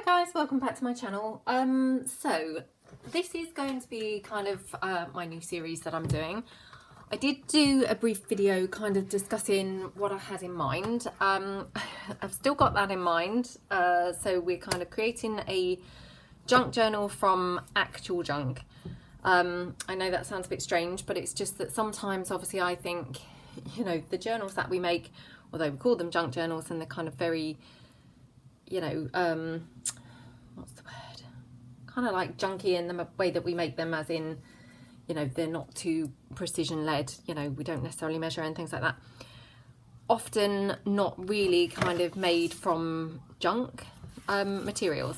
Hi guys, welcome back to my channel. So this is going to be kind of my new series that I'm doing. I did do a brief video kind of discussing what I had in mind. I've still got that in mind. So we're kind of creating a junk journal from actual junk. I know that sounds a bit strange, but it's just that sometimes obviously I think, you know, the journals that we make, although we call them junk journals, and they're kind of very, you know, what's the word, kind of like junky in the way that we make them, as in, you know, they're not too precision led, you know, we don't necessarily measure and things like that, often not really kind of made from junk materials.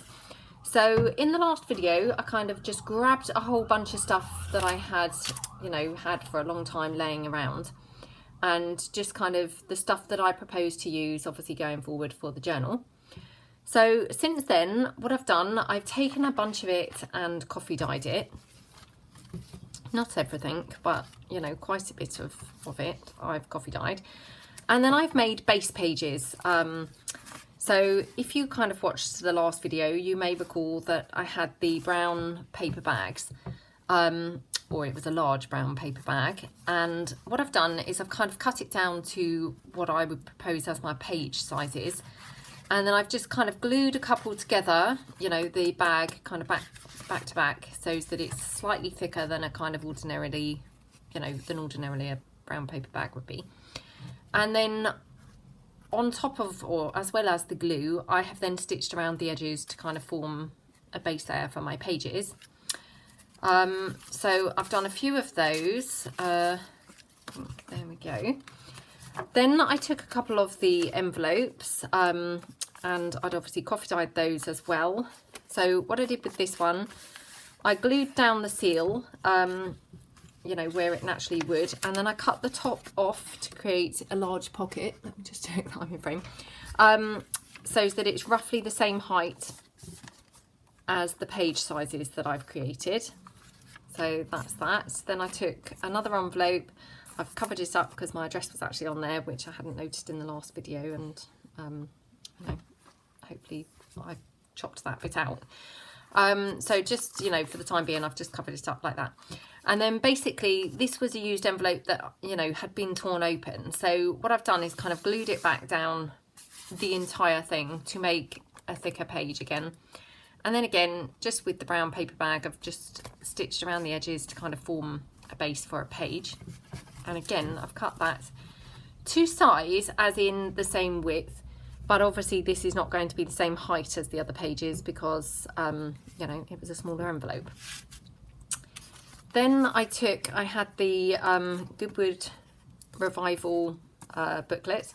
So in the last video I kind of just grabbed a whole bunch of stuff that I had, you know, had for a long time laying around, and just kind of the stuff that I propose to use obviously going forward for the journal. So since then, what I've done, I've taken a bunch of it and coffee dyed it. Not everything, but, you know, quite a bit of it I've coffee dyed. And then I've made base pages. So if you kind of watched the last video, you may recall that I had the brown paper bags, or it was a large brown paper bag. And what I've done is I've kind of cut it down to what I would propose as my page sizes. And then I've just kind of glued a couple together, you know, the bag kind of back to back, so that it's slightly thicker than a kind of ordinarily, you know, than ordinarily a brown paper bag would be. And then on top of, or as well as the glue, I have then stitched around the edges to kind of form a base layer for my pages. So I've done a few of those. There we go. Then I took a couple of the envelopes, and I'd obviously coffee dyed those as well. So what I did with this one, I glued down the seal, you know, where it naturally would, and then I cut the top off to create a large pocket. Let me just check that I'm in frame. So that it's roughly the same height as the page sizes that I've created. So that's that. Then I took another envelope. I've covered it up because my address was actually on there, which I hadn't noticed in the last video, and you know, hopefully I chopped that bit out. So just, you know, for the time being, I've just covered it up like that. And then basically this was a used envelope that, you know, had been torn open. So what I've done is kind of glued it back down the entire thing to make a thicker page again. And then again, just with the brown paper bag, I've just stitched around the edges to kind of form a base for a page. And again, I've cut that to size, as in the same width, but obviously this is not going to be the same height as the other pages because, you know, it was a smaller envelope. Then I had the Goodwood Revival booklet,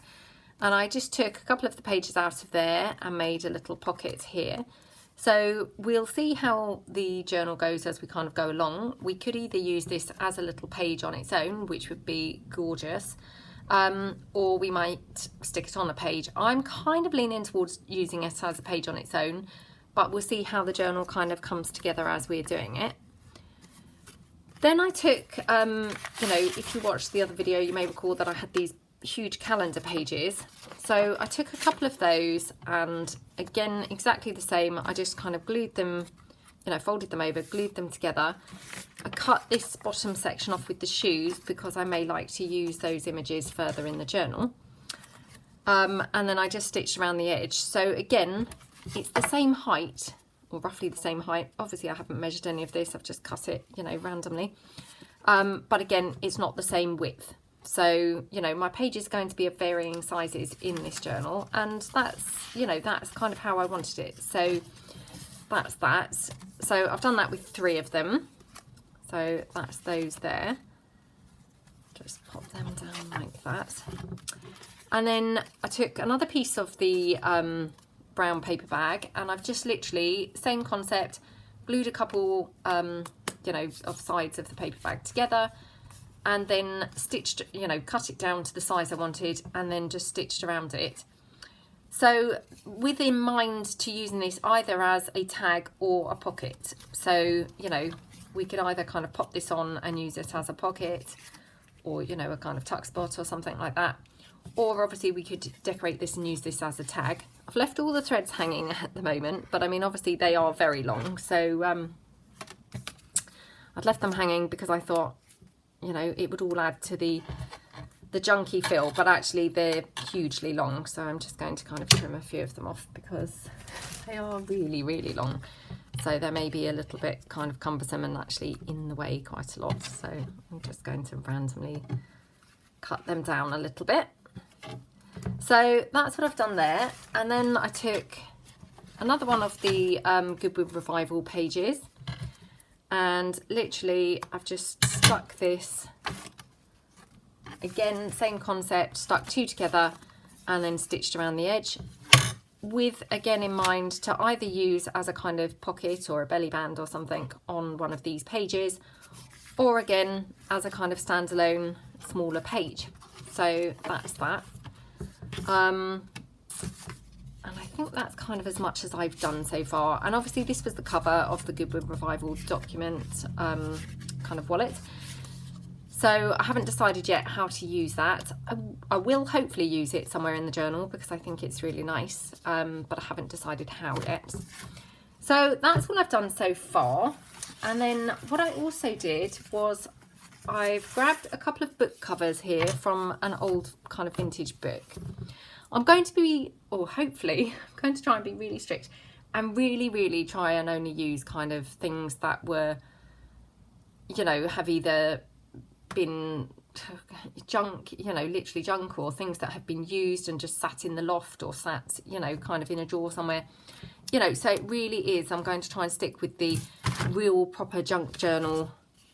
and I just took a couple of the pages out of there and made a little pocket here. So we'll see how the journal goes as we kind of go along. We could either use this as a little page on its own, which would be gorgeous, or we might stick it on a page. I'm kind of leaning towards using it as a page on its own, but we'll see how the journal kind of comes together as we're doing it. Then I took, you know, if you watched the other video, you may recall that I had these huge calendar pages. So I took a couple of those, and again, exactly the same. I just kind of glued them, you know, folded them over, glued them together. I cut this bottom section off with the shoes because I may like to use those images further in the journal. And then I just stitched around the edge. So again, it's the same height, or roughly the same height. Obviously I haven't measured any of this, I've just cut it, you know, randomly. But again, it's not the same width. So, you know, my page is going to be of varying sizes in this journal, and that's, you know, that's kind of how I wanted it. So that's that. So I've done that with 3 of them. So that's those there. Just pop them down like that. And then I took another piece of the brown paper bag, and I've just literally, same concept, glued a couple, you know, of sides of the paper bag together, and then stitched, you know, cut it down to the size I wanted, and then just stitched around it. So with in mind to using this either as a tag or a pocket. So, you know, we could either kind of pop this on and use it as a pocket, or, you know, a kind of tuck spot or something like that. or obviously we could decorate this and use this as a tag. I've left all the threads hanging at the moment, but I mean obviously they are very long, so I'd left them hanging because I thought, you know, it would all add to the junky feel, but actually they're hugely long, so I'm just going to kind of trim a few of them off because they are really, really long. So they may be a little bit kind of cumbersome and actually in the way quite a lot. So I'm just going to randomly cut them down a little bit. So that's what I've done there. And then I took another one of the Goodwood Revival pages, and literally I've just stuck this, again, same concept, stuck two together and then stitched around the edge, with again in mind to either use as a kind of pocket or a belly band or something on one of these pages, or again as a kind of standalone smaller page. So that's that. And I think that's kind of as much as I've done so far. And obviously this was the cover of the Goodwood Revival document kind of wallet. So I haven't decided yet how to use that. I will hopefully use it somewhere in the journal because I think it's really nice, but I haven't decided how yet. So that's all I've done so far. And then what I also did was I've grabbed a couple of book covers here from an old kind of vintage book. I'm going to be, or hopefully, I'm going to try and be really strict and really, really try and only use kind of things that were, you know, have either been junk, you know, literally junk, or things that have been used and just sat in the loft or sat, you know, kind of in a drawer somewhere, you know. So it really is, I'm going to try and stick with the real proper junk journal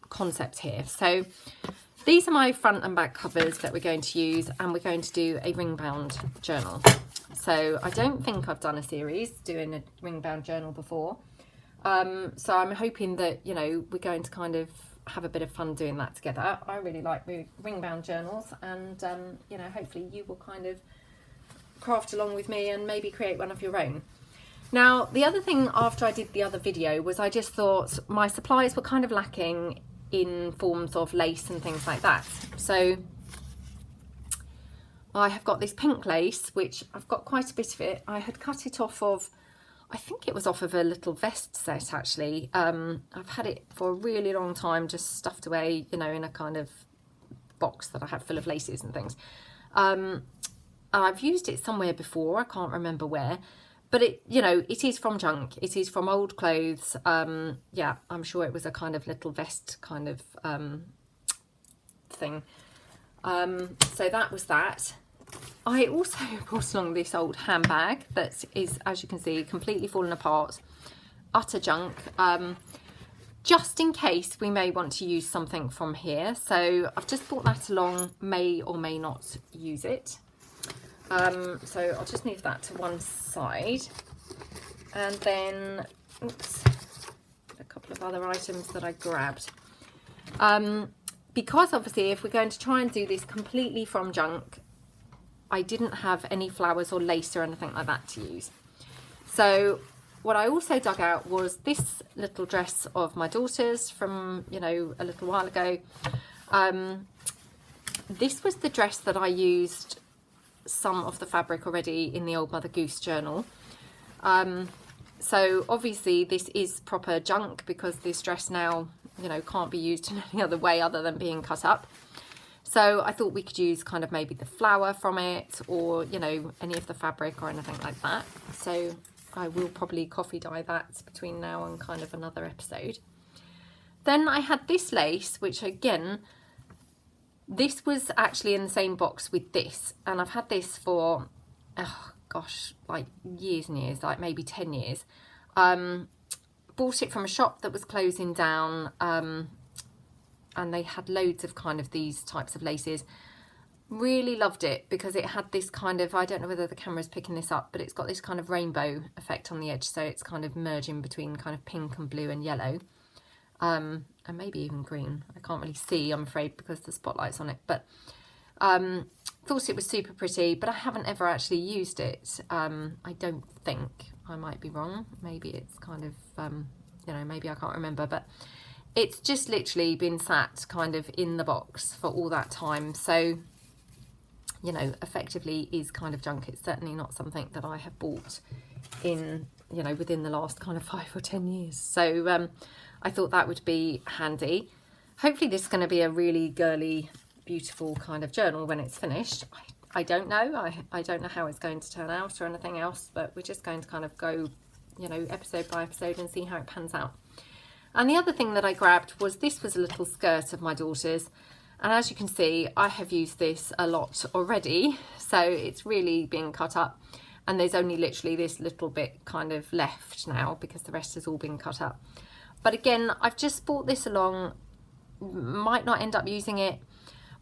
concept here. So these are my front and back covers that we're going to use, and we're going to do a ring bound journal. So I don't think I've done a series doing a ring bound journal before, so I'm hoping that, you know, we're going to kind of have a bit of fun doing that together. I really like ring bound journals, and you know, hopefully you will kind of craft along with me and maybe create one of your own. Now, the other thing after I did the other video was I just thought my supplies were kind of lacking in forms of lace and things like that. So I have got this pink lace, which I've got quite a bit of it. I had cut it off of, I think it was off of a little vest set actually. I've had it for a really long time, just stuffed away, you know, in a kind of box that I have full of laces and things. I've used it somewhere before, I can't remember where, but it, you know, it is from junk. It is from old clothes. Yeah, I'm sure it was a kind of little vest kind of thing. So that was that. I also brought along this old handbag that is, as you can see, completely fallen apart, utter junk, just in case we may want to use something from here. So I've just brought that along, may or may not use it. So I'll just move that to one side, and then oops, a couple of other items that I grabbed. Because obviously if we're going to try and do this completely from junk, I didn't have any flowers or lace or anything like that to use. So what I also dug out was this little dress of my daughter's from, you know, a little while ago. This was the dress that I used some of the fabric already in the Old Mother Goose journal. So obviously this is proper junk because this dress now, you know, can't be used in any other way other than being cut up. So I thought we could use kind of maybe the flower from it, or, you know, any of the fabric or anything like that. So I will probably coffee dye that between now and kind of another episode. Then I had this lace, which again, this was actually in the same box with this, and I've had this for, oh gosh, like years and years, like maybe 10 years. Bought it from a shop that was closing down, and they had loads of kind of these types of laces. Really loved it because it had this kind of, I don't know whether the camera's picking this up, but it's got this kind of rainbow effect on the edge, so it's kind of merging between kind of pink and blue and yellow, and maybe even green. I can't really see, I'm afraid, because the spotlight's on it, but thought it was super pretty, but I haven't ever actually used it. I don't think. I might be wrong. Maybe it's kind of, you know, maybe I can't remember, but it's just literally been sat kind of in the box for all that time. So you know, effectively is kind of junk. It's certainly not something that I have bought in, you know, within the last kind of 5 or 10 years. So I thought that would be handy. Hopefully this is going to be a really girly, beautiful kind of journal when it's finished. I don't know. I don't know how it's going to turn out or anything else, but we're just going to kind of go, you know, episode by episode and see how it pans out. And the other thing that I grabbed was, this was a little skirt of my daughter's. And as you can see, I have used this a lot already. So it's really been cut up. And there's only literally this little bit kind of left now because the rest has all been cut up. But again, I've just brought this along. Might not end up using it.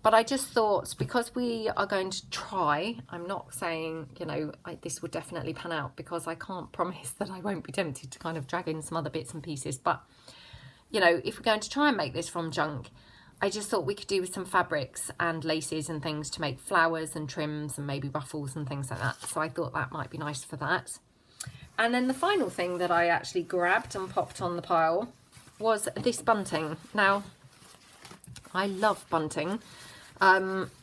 But I just thought, because we are going to try, I'm not saying, you know, this will definitely pan out, because I can't promise that I won't be tempted to kind of drag in some other bits and pieces. But, you know, if we're going to try and make this from junk, I just thought we could do with some fabrics and laces and things to make flowers and trims and maybe ruffles and things like that. So I thought that might be nice for that. And then the final thing that I actually grabbed and popped on the pile was this bunting. Now, I love bunting.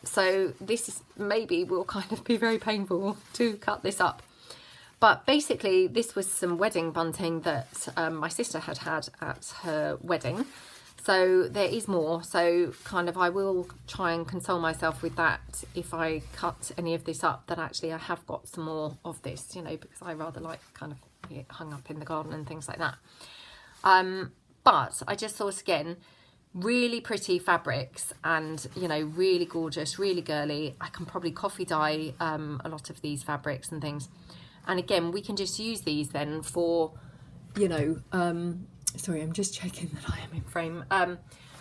So this is, maybe will kind of be very painful to cut this up. But basically this was some wedding bunting that my sister had at her wedding. So there is more. So kind of I will try and console myself with that if I cut any of this up, that actually I have got some more of this, you know, because I rather like kind of it hung up in the garden and things like that. But I just thought, again, really pretty fabrics and, you know, really gorgeous, really girly. I can probably coffee dye a lot of these fabrics and things. And again, we can just use these then for, you know, sorry, I'm just checking that I am in frame,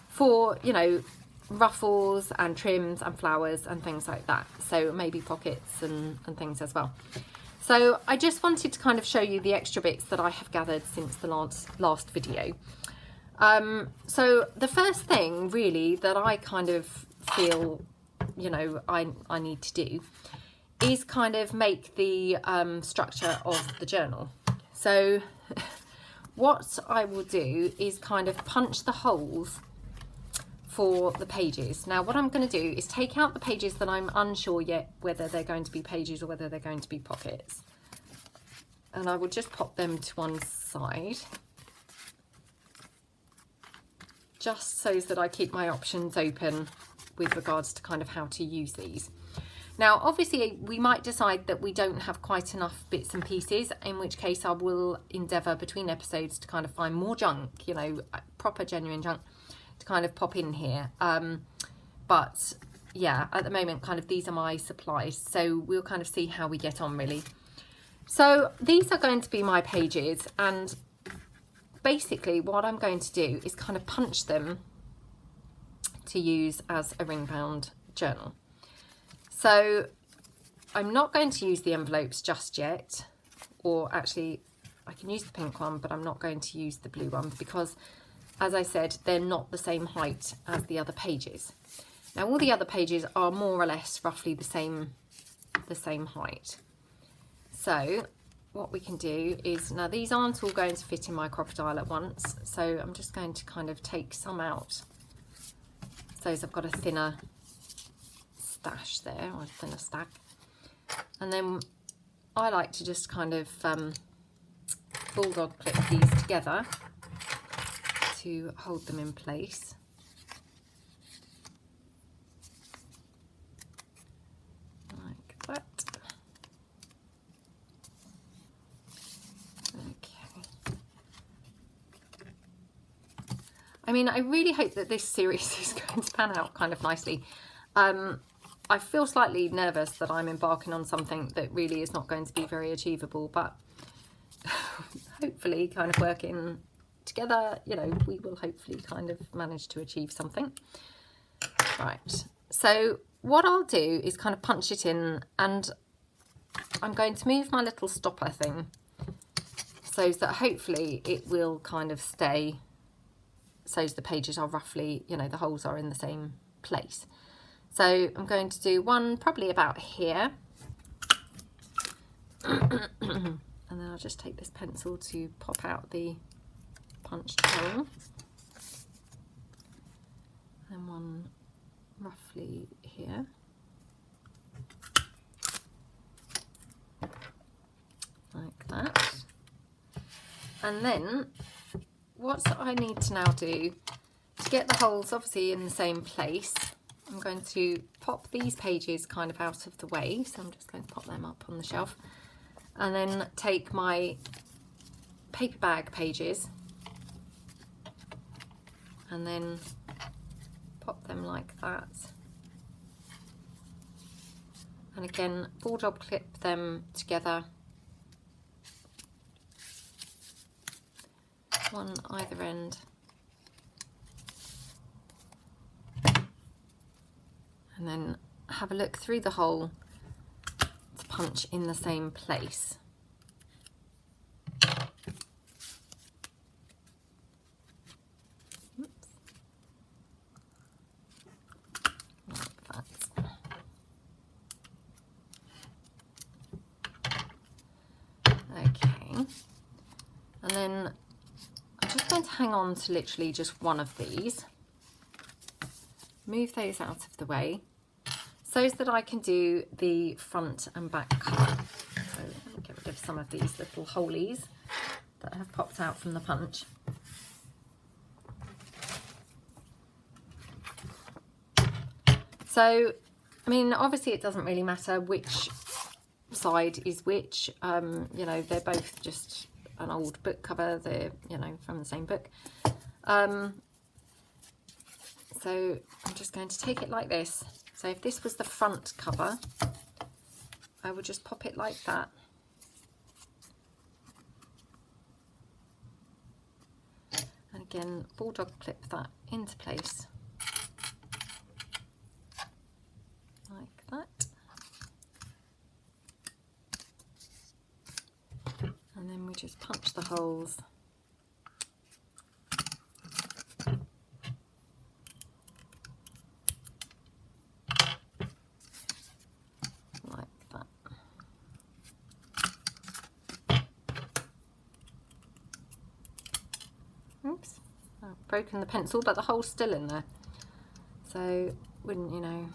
for, you know, ruffles and trims and flowers and things like that. So maybe pockets and things as well. So I just wanted to kind of show you the extra bits that I have gathered since the last video. So the first thing really that I kind of feel, you know, I need to do is kind of make the structure of the journal. So what I will do is kind of punch the holes for the pages. Now what I'm going to do is take out the pages that I'm unsure yet whether they're going to be pages or whether they're going to be pockets. And I will just pop them to one side, just so that I keep my options open with regards to kind of how to use these. Now, obviously, we might decide that we don't have quite enough bits and pieces, in which case I will endeavour between episodes to kind of find more junk, you know, proper genuine junk, to kind of pop in here. But yeah, at the moment, kind of these are my supplies, so we'll kind of see how we get on, really. So these are going to be my pages, and basically what I'm going to do is kind of punch them to use as a ring bound journal. So I'm not going to use the envelopes just yet, or actually I can use the pink one, but I'm not going to use the blue one because, as I said, they're not the same height as the other pages. Now all the other pages are more or less roughly the same height. So what we can do is, now these aren't all going to fit in my crocodile at once, so I'm just going to kind of take some out so as I've got a thinner stash there, or a thinner stack. And then I like to just kind of bulldog clip these together to hold them in place. Like that. I mean, I really hope that this series is going to pan out kind of nicely. I feel slightly nervous that I'm embarking on something that really is not going to be very achievable, but hopefully kind of working together, you know, we will hopefully kind of manage to achieve something. Right, so what I'll do is kind of punch it in, and I'm going to move my little stopper thing so that hopefully it will kind of stay, so the pages are roughly, you know, the holes are in the same place. So I'm going to do one probably about here. And then I'll just take this pencil to pop out the punched hole. And one roughly here. that. And then what I need to now do to get the holes obviously in the same place, I'm going to pop these pages kind of out of the way. So I'm just going to pop them up on the shelf and then take my paper bag pages and then pop them like that. And again, bulldog clip them together, one either end. And then have a look through the hole to punch in the same place. Oops. Like that. Okay. And then I'm just going to hang on to literally just one of these. Move those out of the way so that I can do the front and back cover. So let me get rid of some of these little holies that have popped out from the punch. So, I mean, obviously it doesn't really matter which side is which. You know, they're both just an old book cover. They're, you know, from the same book. So I'm just going to take it like this. So if this was the front cover, I would just pop it like that. And again, bulldog clip that into place. Like that. And then we just punch the holes. Oops, I've broken the pencil, but the hole's still in there. So, wouldn't you know.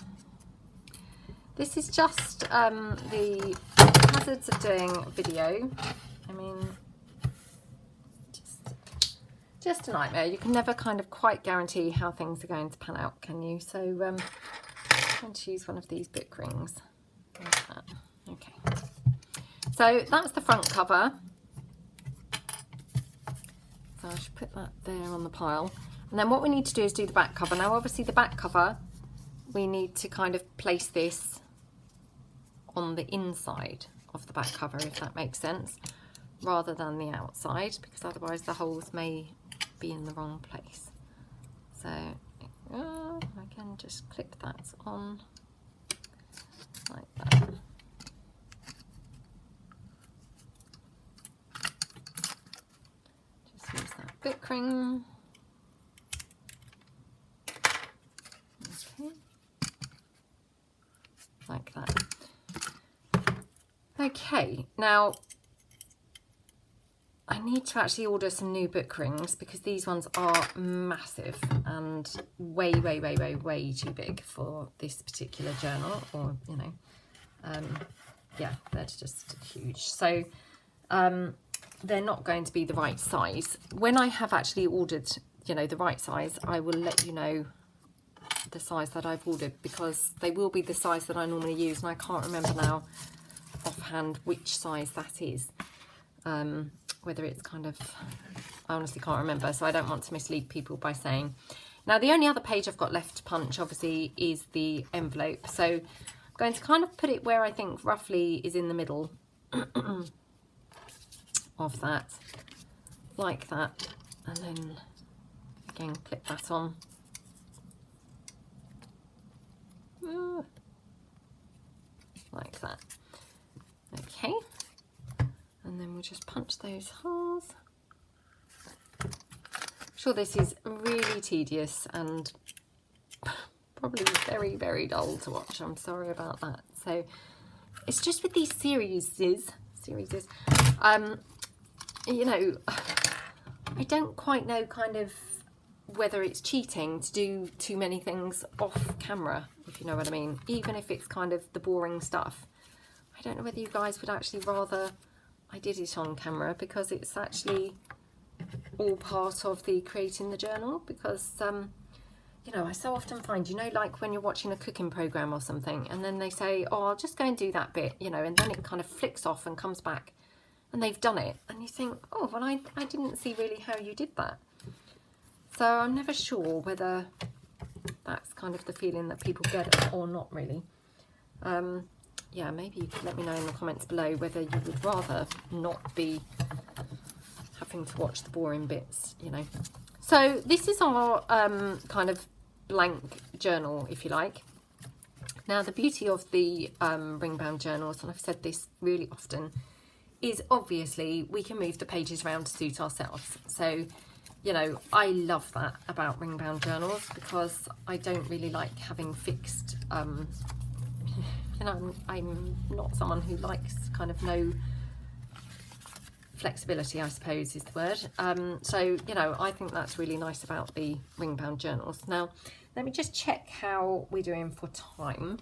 This is just the hazards of doing video. I mean, just a nightmare. You can never kind of quite guarantee how things are going to pan out, can you? So, I'm going to use one of these book rings. Like that. Okay. So, that's the front cover. So I should put that there on the pile. And then what we need to do is do the back cover. Now obviously the back cover, we need to kind of place this on the inside of the back cover, if that makes sense, rather than the outside, because otherwise the holes may be in the wrong place. So I can just clip that on like that. Use that book ring. Okay. Like that. Okay, now I need to actually order some new book rings because these ones are massive and way too big for this particular journal, or you know, yeah, they're just huge. So they're not going to be the right size. When I have actually ordered, you know, the right size, I will let you know the size that I've ordered, because they will be the size that I normally use, and I can't remember now offhand which size that is. Whether it's kind of, I honestly can't remember, so I don't want to mislead people by saying. Now the only other page I've got left to punch obviously is the envelope, so I'm going to kind of put it where I think roughly is in the middle of that, like that, and then again clip that on. Like that. Okay, and then we'll just punch those holes. I'm sure this is really tedious and probably very dull to watch. I'm sorry about that. So it's just with these series, you know, I don't quite know kind of whether it's cheating to do too many things off camera, if you know what I mean, even if it's kind of the boring stuff. I don't know whether you guys would actually rather I did it on camera because it's actually all part of the creating the journal, because you know, I so often find, you know, like when you're watching a cooking program or something and then they say, oh, I'll just go and do that bit, you know, and then it kind of flicks off and comes back and they've done it, and you think, oh, well, I didn't see really how you did that. So I'm never sure whether that's kind of the feeling that people get or not really. Yeah, maybe you could let me know in the comments below whether you would rather not be having to watch the boring bits, you know. So this is our kind of blank journal, if you like. Now, the beauty of the ring-bound journals, and I've said this really often, is obviously we can move the pages around to suit ourselves. So, you know, I love that about ring-bound journals, because I don't really like having fixed, you know, I'm not someone who likes kind of no flexibility, I suppose is the word. So, you know, I think that's really nice about the ring-bound journals. Now, let me just check how we're doing for time.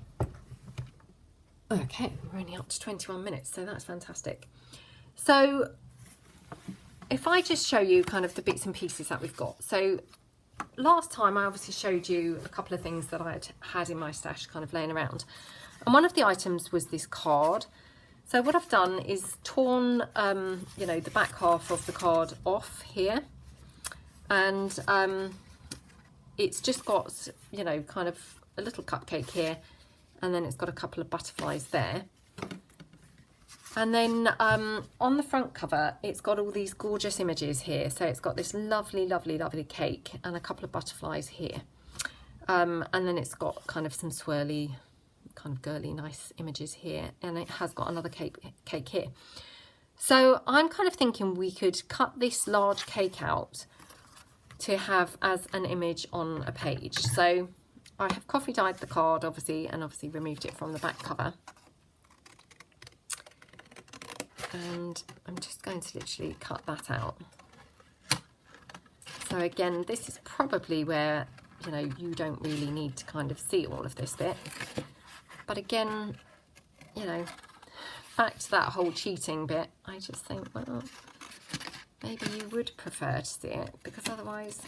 Okay, we're only up to 21 minutes, so that's fantastic. So if I just show you kind of the bits and pieces that we've got. So last time I obviously showed you a couple of things that I had in my stash kind of laying around. And one of the items was this card. So what I've done is torn, you know, the back half of the card off here. And it's just got, you know, kind of a little cupcake here. And then it's got a couple of butterflies there. And then on the front cover, it's got all these gorgeous images here. So it's got this lovely, lovely, lovely cake and a couple of butterflies here. And then it's got kind of some swirly, kind of girly, nice images here. And it has got another cake here. So I'm kind of thinking we could cut this large cake out to have as an image on a page. So I have coffee dyed the card, obviously, and obviously removed it from the back cover. And I'm just going to literally cut that out. So again, this is probably where, you know, you don't really need to kind of see all of this bit. But again, you know, back to that whole cheating bit, I just think, well, maybe you would prefer to see it, because otherwise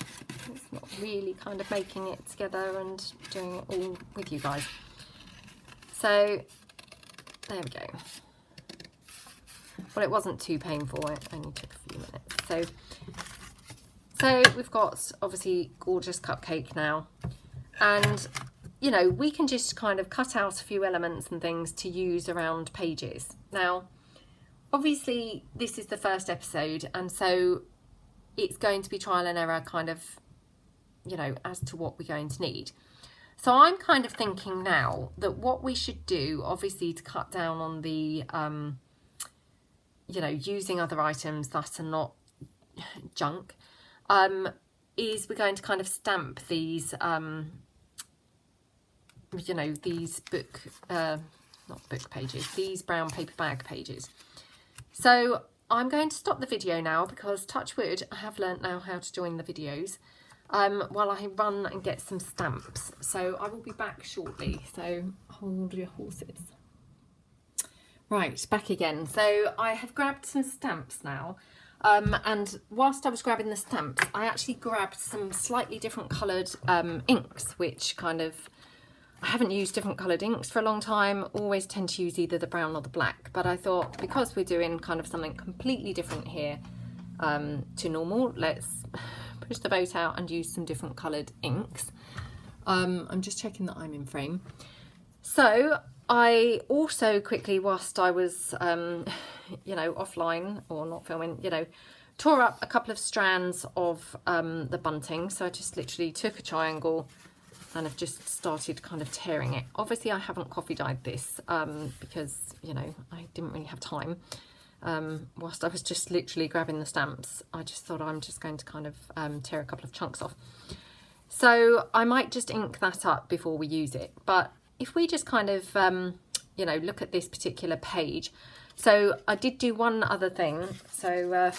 it's not really kind of making it together and doing it all with you guys. So there we go. Well, it wasn't too painful, it only took a few minutes. So we've got obviously gorgeous cupcake now, and you know, we can just kind of cut out a few elements and things to use around pages. Now, obviously this is the first episode, and so it's going to be trial and error kind of, you know, as to what we're going to need. So I'm kind of thinking now that what we should do, obviously to cut down on the you know, using other items that are not junk, is we're going to kind of stamp these, you know, these book, not book pages, these brown paper bag pages. So I'm going to stop the video now, because touch wood, I have learnt now how to join the videos, while I run and get some stamps. So I will be back shortly, so hold your horses. Right, back again. So I have grabbed some stamps now, and whilst I was grabbing the stamps, I actually grabbed some slightly different coloured inks, which kind of, I haven't used different coloured inks for a long time, always tend to use either the brown or the black, but I thought because we're doing kind of something completely different here to normal, let's push the boat out and use some different coloured inks. I'm just checking that I'm in frame. So I also quickly, whilst I was, you know, offline or not filming, you know, tore up a couple of strands of the bunting. So I just literally took a triangle and I've just started kind of tearing it. Obviously I haven't coffee dyed this because, you know, I didn't really have time. Whilst I was just literally grabbing the stamps, I just thought I'm just going to kind of tear a couple of chunks off. So I might just ink that up before we use it. But if we just kind of, you know, look at this particular page. So I did do one other thing. So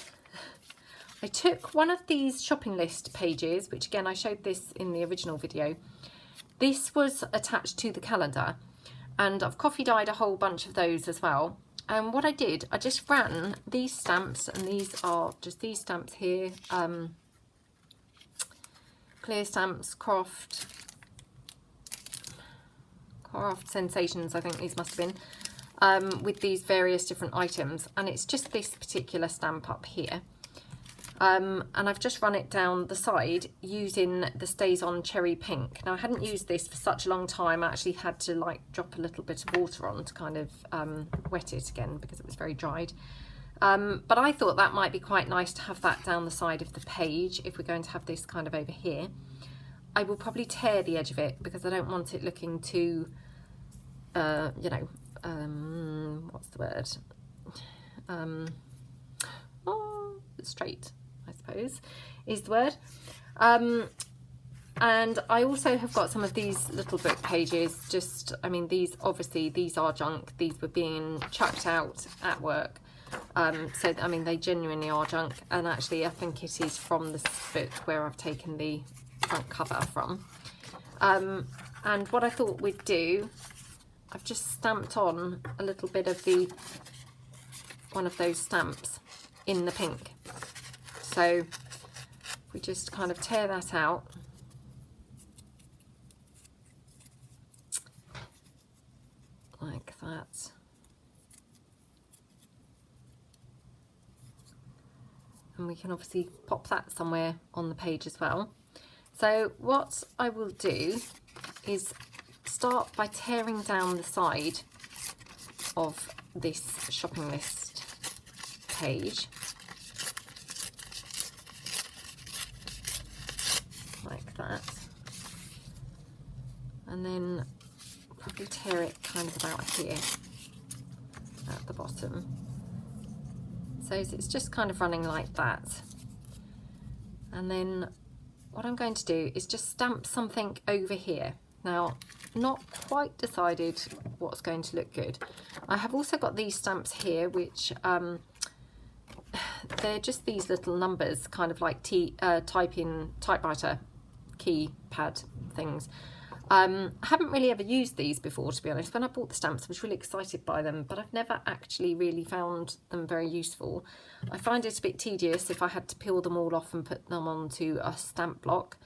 I took one of these shopping list pages, which again, I showed this in the original video. This was attached to the calendar, and I've coffee dyed a whole bunch of those as well. And what I did, I just ran these stamps, and these are just these stamps here, Clear Stamps, Craft Sensations, I think these must have been, with these various different items, and it's just this particular stamp up here. And I've just run it down the side using the Stays On Cherry Pink. Now, I hadn't used this for such a long time. I actually had to like drop a little bit of water on to kind of wet it again because it was very dried. But I thought that might be quite nice to have that down the side of the page if we're going to have this kind of over here. I will probably tear the edge of it because I don't want it looking too, you know, what's the word? Straight, I suppose, is the word. And I also have got some of these little book pages, just, I mean, these, obviously, these are junk. These were being chucked out at work. So, I mean, they genuinely are junk. And actually, I think it is from this book where I've taken the front cover from. And what I thought we'd do, I've just stamped on a little bit of the, one of those stamps in the pink. So we just kind of tear that out. Like that. And we can obviously pop that somewhere on the page as well. So what I will do is start by tearing down the side of this shopping list page. Like that. And then probably tear it kind of about here at the bottom. So it's just kind of running like that. And then what I'm going to do is just stamp something over here. Now, not quite decided what's going to look good. I have also got these stamps here, which they're just these little numbers, kind of like typewriter keypad things. I haven't really ever used these before, to be honest. When I bought the stamps, I was really excited by them, but I've never actually really found them very useful. I find it a bit tedious if I had to peel them all off and put them onto a stamp block.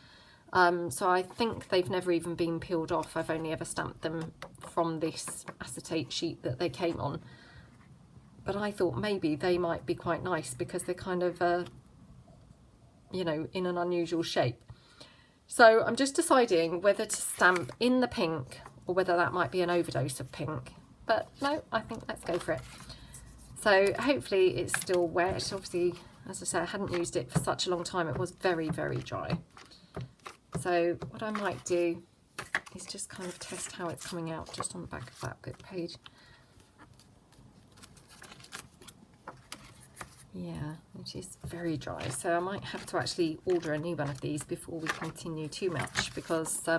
So I think they've never even been peeled off. I've only ever stamped them from this acetate sheet that they came on. But I thought maybe they might be quite nice because they're kind of, you know, in an unusual shape. So I'm just deciding whether to stamp in the pink or whether that might be an overdose of pink. But no, I think let's go for it. So hopefully it's still wet. Obviously, as I said, I hadn't used it for such a long time. It was very, very dry. So what I might do is just kind of test how it's coming out just on the back of that book page. Yeah, it is very dry, so I might have to actually order a new one of these before we continue too much, because I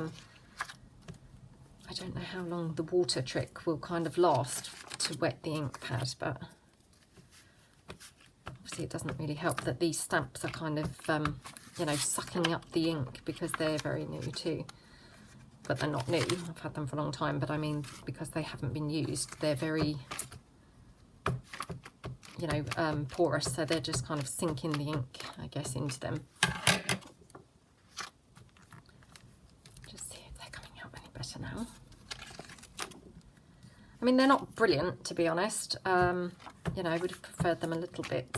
don't know how long the water trick will kind of last to wet the ink pad, but obviously it doesn't really help that these stamps are kind of, you know, sucking up the ink because they're very new too. But they're not new, I've had them for a long time, but I mean, because they haven't been used, they're very, you know, porous, so they're just kind of sinking the ink, I guess, into them. Just see if they're coming out any better now. I mean, they're not brilliant, to be honest. You know, I would have preferred them a little bit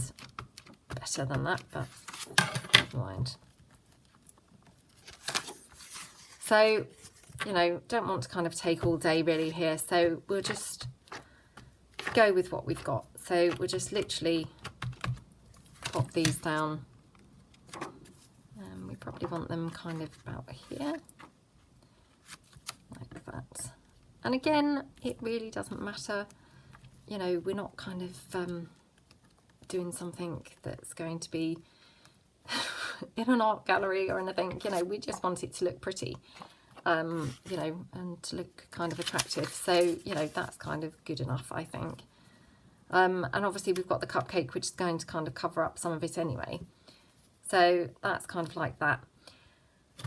better than that, but never mind. So, you know, don't want to kind of take all day really here, so we'll just go with what we've got. So we'll just literally pop these down. We probably want them kind of about here, like that. And again, it really doesn't matter. You know, we're not kind of doing something that's going to be in an art gallery or anything. You know, we just want it to look pretty, you know, and to look kind of attractive. So, you know, that's kind of good enough, I think. And obviously we've got the cupcake, which is going to kind of cover up some of it anyway. So that's kind of like that.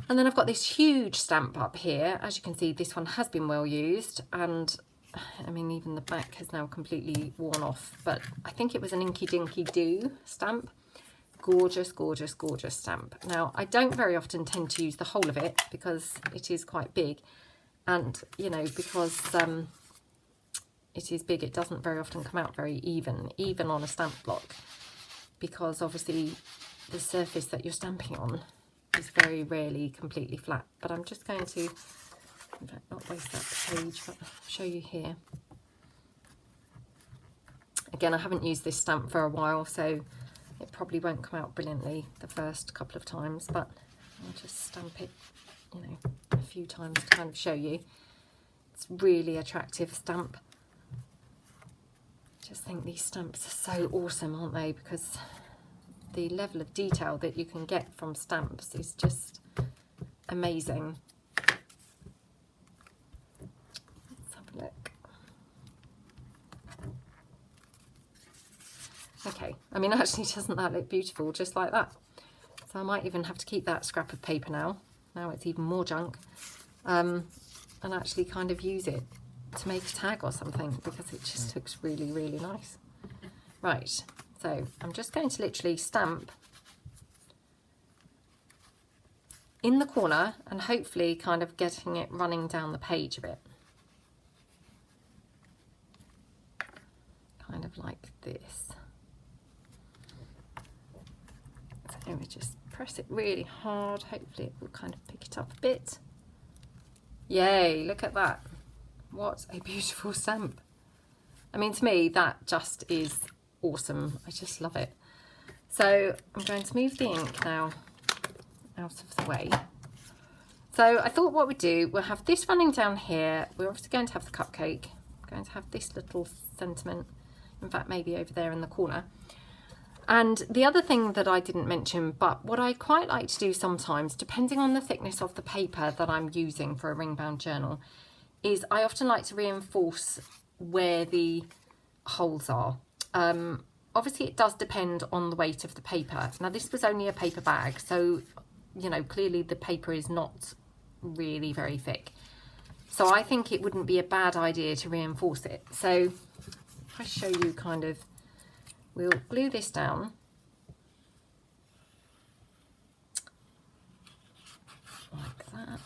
And then I've got this huge stamp up here. As you can see, this one has been well used, and I mean, even the back has now completely worn off, but I think it was an Inky Dinky Doo stamp. Gorgeous, gorgeous, gorgeous stamp. Now, I don't very often tend to use the whole of it because it is quite big, and, you know, because it is big, it doesn't very often come out very even on a stamp block, because obviously the surface that you're stamping on is very rarely completely flat. But I'm just going to, in fact, not waste that page, but I'll show you here. Again, I haven't used this stamp for a while, so it probably won't come out brilliantly the first couple of times, but I'll just stamp it, you know, a few times to kind of show you. It's really attractive stamp. I just think these stamps are so awesome, aren't they? Because the level of detail that you can get from stamps is just amazing. Let's have a look. Okay, I mean, actually, doesn't that look beautiful just like that? So I might even have to keep that scrap of paper now it's even more junk, and actually kind of use it to make a tag or something, because it just looks really, really nice. Right, so I'm just going to literally stamp in the corner and hopefully kind of getting it running down the page a bit. Kind of like this. So we just press it really hard, hopefully it will kind of pick it up a bit. Yay, look at that. What a beautiful stamp. I mean, to me, that just is awesome. I just love it. So I'm going to move the ink now out of the way. So I thought what we'd do, we'll have this running down here. We're obviously going to have the cupcake. I'm going to have this little sentiment, in fact, maybe over there in the corner. And the other thing that I didn't mention, but what I quite like to do sometimes, depending on the thickness of the paper that I'm using for a ring-bound journal, is I often like to reinforce where the holes are. Obviously, it does depend on the weight of the paper. Now, this was only a paper bag, so, you know, clearly the paper is not really very thick. So I think it wouldn't be a bad idea to reinforce it. So if I show you kind of, we'll glue this down. Like that.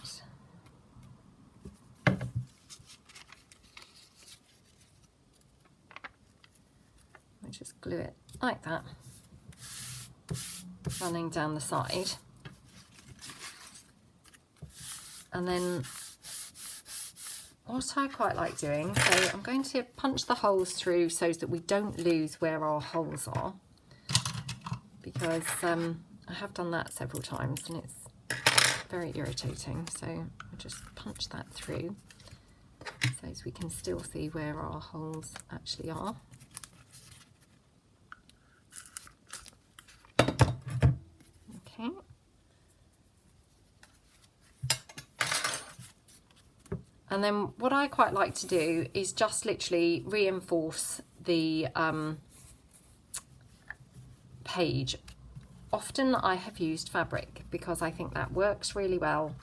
We'll just glue it like that, running down the side. And then what I quite like doing, so I'm going to punch the holes through so that we don't lose where our holes are, because I have done that several times and it's very irritating. So I'll just punch that through so as we can still see where our holes actually are. Okay. And then what I quite like to do is just literally reinforce the page. Often I have used fabric because I think that works really well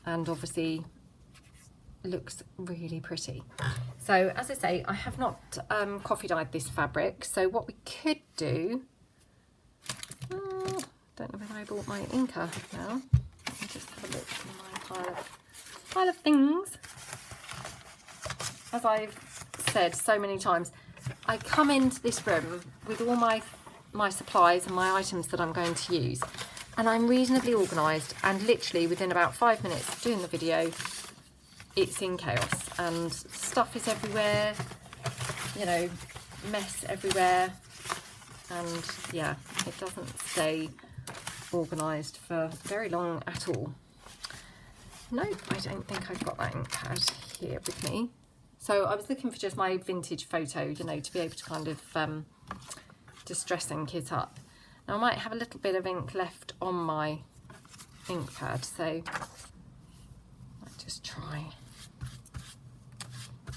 and obviously looks really pretty. So as I say, I have not coffee dyed this fabric. So what we could do, don't know whether I bought my inker now. Let me just have a look in my pile of things. As I've said so many times, I come into this room with all my supplies and my items that I'm going to use, and I'm reasonably organised, and literally within about 5 minutes of doing the video it's in chaos and stuff is everywhere, you know, mess everywhere, and yeah, it doesn't stay organised for very long at all. Nope, I don't think I've got that ink pad here with me. So I was looking for just my vintage photo, you know, to be able to kind of distress and kit up. Now I might have a little bit of ink left on my ink pad, so I might just try.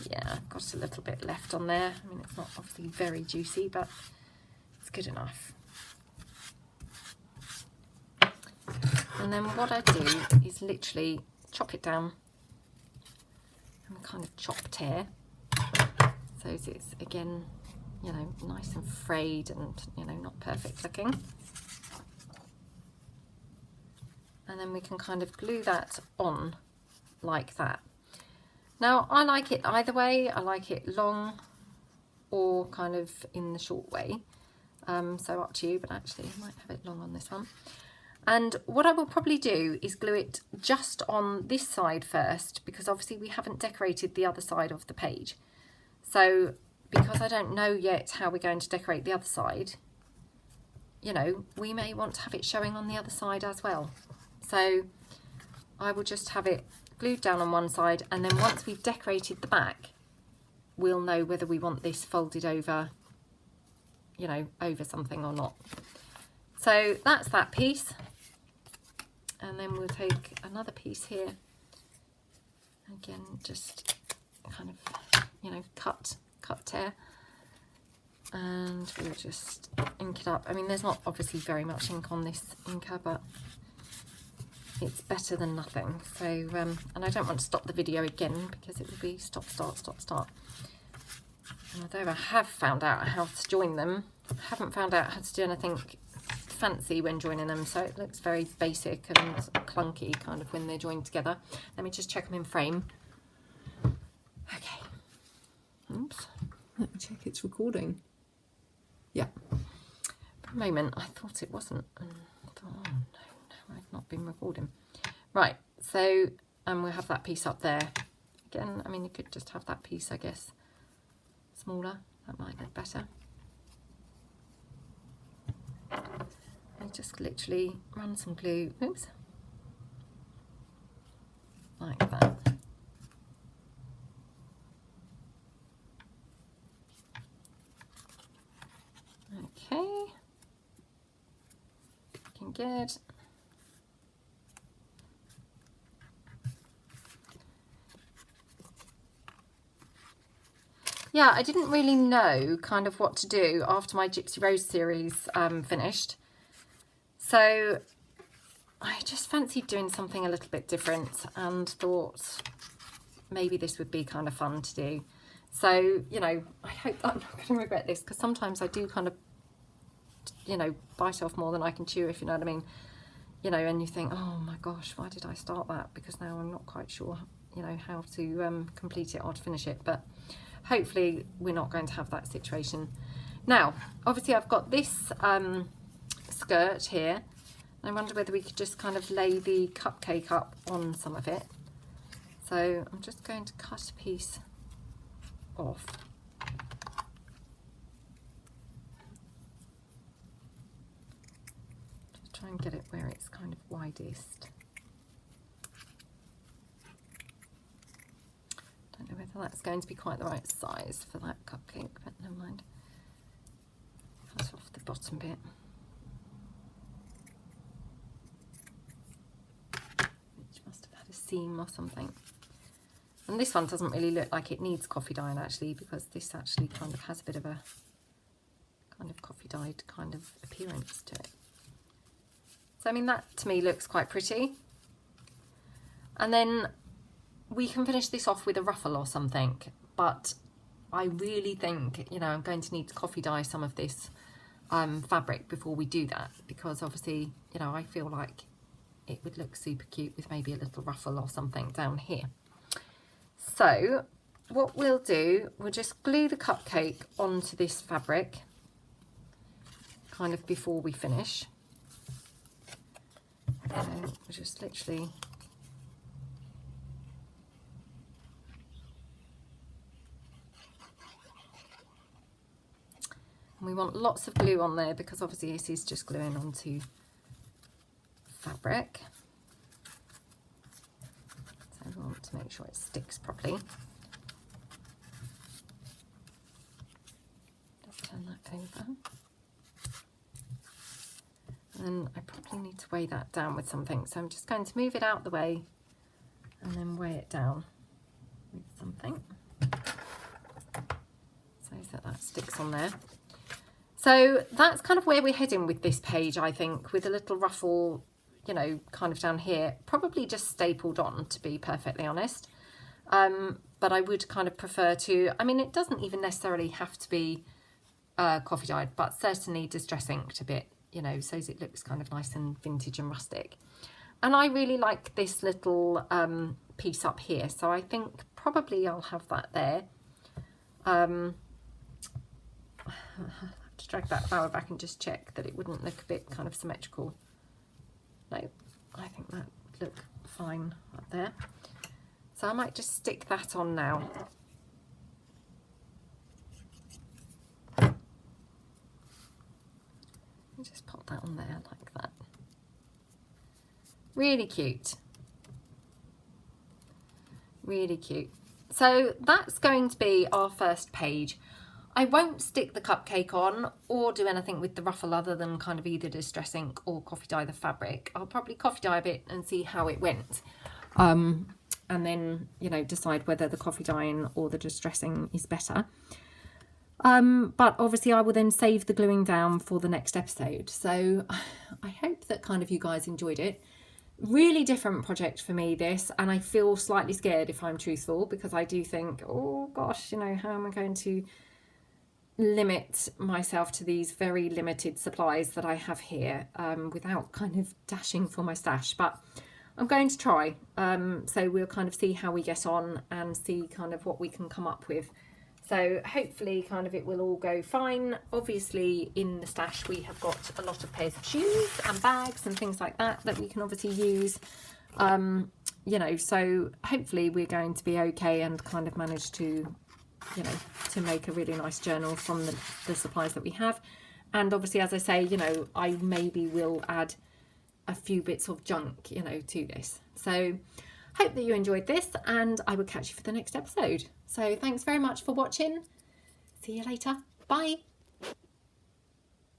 Yeah, I've got a little bit left on there. I mean, it's not obviously very juicy, but it's good enough. And then what I do is literally chop it down and kind of chop tear. suppose it's again, you know, nice and frayed and, you know, not perfect looking. And then we can kind of glue that on like that. Now I like it either way. I like it long or kind of in the short way. So up to you, but actually I might have it long on this one. And what I will probably do is glue it just on this side first, because obviously we haven't decorated the other side of the page. So because I don't know yet how we're going to decorate the other side, you know, we may want to have it showing on the other side as well. So I will just have it glued down on one side, and then once we've decorated the back, we'll know whether we want this folded over, you know, over something or not. So that's that piece. And then we'll take another piece here, again, just kind of, you know, cut tear, and we'll just ink it up. I mean, there's not obviously very much ink on this inker, but it's better than nothing. So and I don't want to stop the video again, because it will be stop, start, stop, start. And although I have found out how to join them, I haven't found out how to do anything fancy when joining them, so it looks very basic and clunky kind of when they're joined together. Let me just check them in frame. Okay. Oops. Let me check it's recording. Yeah. For a moment I thought it wasn't, and I thought, oh no, I've not been recording. Right, so we'll have that piece up there. Again, I mean, you could just have that piece, I guess, smaller. That might look better. I just literally run some glue, oops, like that. Okay, looking good. Yeah, I didn't really know kind of what to do after my Gypsy Rose series finished. So I just fancied doing something a little bit different and thought maybe this would be kind of fun to do. So, you know, I hope that I'm not going to regret this, because sometimes I do kind of, you know, bite off more than I can chew, if you know what I mean. You know, and you think, oh my gosh, why did I start that? Because now I'm not quite sure, you know, how to complete it or to finish it. But hopefully we're not going to have that situation. Now, obviously I've got this skirt here. I wonder whether we could just kind of lay the cupcake up on some of it. So I'm just going to cut a piece off. Just try and get it where it's kind of widest. Don't know whether that's going to be quite the right size for that cupcake, but never mind. Cut off the bottom bit. Which must have had a seam or something. And this one doesn't really look like it needs coffee dyeing actually, because this actually kind of has a bit of a kind of coffee dyed kind of appearance to it. So I mean, that to me looks quite pretty. And then we can finish this off with a ruffle or something, but I really think, you know, I'm going to need to coffee dye some of this fabric before we do that, because obviously, you know, I feel like it would look super cute with maybe a little ruffle or something down here. So what we'll do, we'll just glue the cupcake onto this fabric kind of before we finish. So we'll just literally and we want lots of glue on there, because obviously this is just gluing onto fabric. So we want to make sure it sticks properly. Just turn that over. And I probably need to weigh that down with something. So I'm just going to move it out the way and then weigh it down with something so that sticks on there. So that's kind of where we're heading with this page, I think, with a little ruffle, you know, kind of down here, probably just stapled on, to be perfectly honest. But I would kind of prefer to, I mean, it doesn't even necessarily have to be coffee dyed, but certainly distress inked a bit, you know, so as it looks kind of nice and vintage and rustic. And I really like this little piece up here, so I think probably I'll have that there. I'll have to drag that flower back and just check that it wouldn't look a bit kind of symmetrical. No, I think that would look fine up there. So I might just stick that on now. Just pop that on there like that. Really cute. Really cute. So that's going to be our first page. I won't stick the cupcake on or do anything with the ruffle other than kind of either distress ink or coffee dye the fabric. I'll probably coffee dye a bit and see how it went. And then, you know, decide whether the coffee dyeing or the distressing is better. But obviously I will then save the gluing down for the next episode. So I hope that kind of you guys enjoyed it. Really different project for me, this, and I feel slightly scared if I'm truthful, because I do think, oh gosh, you know, how am I going to limit myself to these very limited supplies that I have here without kind of dashing for my stash, but I'm going to try. So we'll kind of see how we get on and see kind of what we can come up with. So hopefully kind of it will all go fine. Obviously in the stash we have got a lot of pairs of shoes and bags and things like that that we can obviously use. You know, so hopefully we're going to be okay and kind of manage to, you know, to make a really nice journal from the supplies that we have. And obviously, as I say, you know, I maybe will add a few bits of junk, you know, to this. So hope that you enjoyed this, and I will catch you for the next episode. So thanks very much for watching. See you later. Bye.